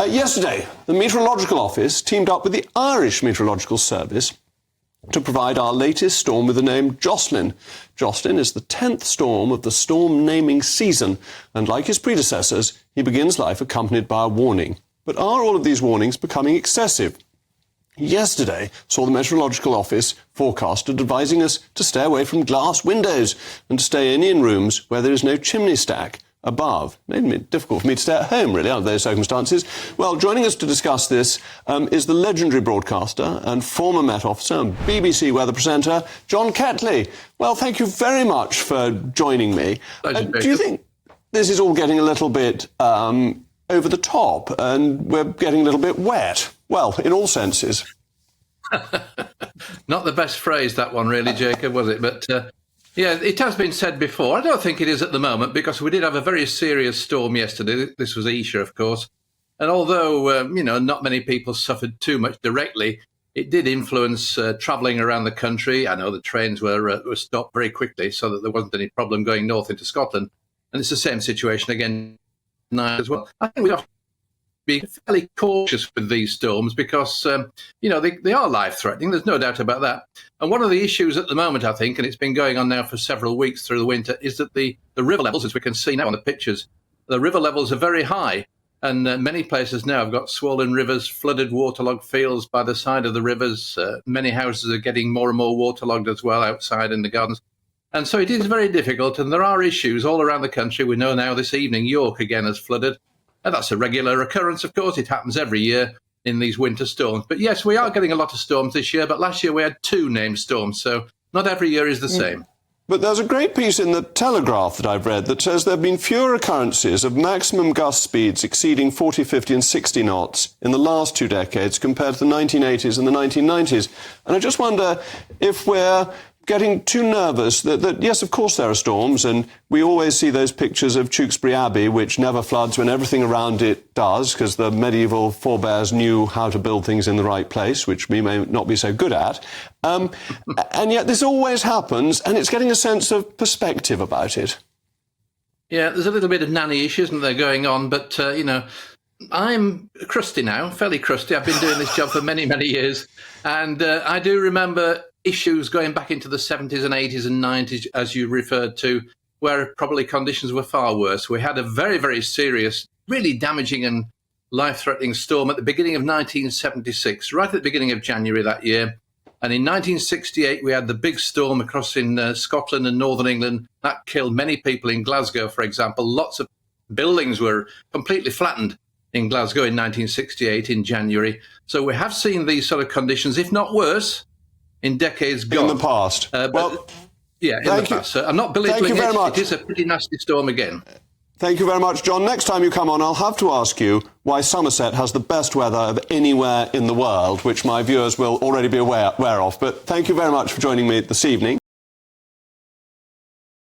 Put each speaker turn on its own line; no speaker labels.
Yesterday, the Meteorological Office teamed up with the Irish Meteorological Service to provide our latest storm with the name Jocelyn. Jocelyn is the 10th storm of the storm naming season, and like his predecessors, he begins life accompanied by a warning. But are all of these warnings becoming excessive? Yesterday saw the Meteorological Office forecaster advising us to stay away from glass windows and to stay in rooms where there is no chimney stack above. Made it difficult for me to stay at home, really, under those circumstances. Well, joining us to discuss this is the legendary broadcaster and former Met officer and BBC weather presenter, John Ketley. Well, thank you very much for joining me. Do you think this is all getting a little bit over the top and we're getting a little bit wet? Well, in all senses.
Not the best phrase, that one, really, Jacob, was it? But yeah, it has been said before. I don't think it is at the moment, because we did have a very serious storm yesterday. This was Isha, of course. And although, not many people suffered too much directly, it did influence travelling around the country. I know the trains were stopped very quickly so that there wasn't any problem going north into Scotland. And it's the same situation again now as well. I think we have to be fairly cautious with these storms because, they are life-threatening. There's no doubt about that. And one of the issues at the moment, I think, and it's been going on now for several weeks through the winter, is that the river levels, as we can see now on the pictures, the river levels are very high. And many places now have got swollen rivers, flooded, waterlogged fields by the side of the rivers. Many houses are getting more and more waterlogged as well outside in the gardens. And so it is very difficult, and there are issues all around the country. We know now this evening York again has flooded. And that's a regular occurrence, of course. It happens every year in these winter storms. But yes, we are getting a lot of storms this year, but last year we had 2 named storms, so not every year is the same.
But there's a great piece in the Telegraph that I've read that says there have been fewer occurrences of maximum gust speeds exceeding 40, 50 and 60 knots in the last 2 decades compared to the 1980s and the 1990s. And I just wonder if we're getting too nervous that yes, of course there are storms, and we always see those pictures of Tewkesbury Abbey, which never floods when everything around it does, because the medieval forebears knew how to build things in the right place, which we may not be so good at. And yet this always happens, and it's getting a sense of perspective about it.
Yeah, there's a little bit of nanny-ish, isn't there, going on, but, I'm crusty now, fairly crusty. I've been doing this job for many, many years, and I do remember issues going back into the 70s and 80s and 90s, as you referred to, where probably conditions were far worse. We had a very, very serious, really damaging and life-threatening storm at the beginning of 1976, right at the beginning of January that year. And in 1968, we had the big storm across in Scotland and Northern England. That killed many people in Glasgow, for example. Lots of buildings were completely flattened in Glasgow in 1968 in January. So we have seen these sort of conditions, if not worse, in decades gone.
In the past.
In the past. So I'm not belittling it. It is a pretty nasty storm again.
Thank you very much, John. Next time you come on, I'll have to ask you why Somerset has the best weather of anywhere in the world, which my viewers will already be aware of. But thank you very much for joining me this evening.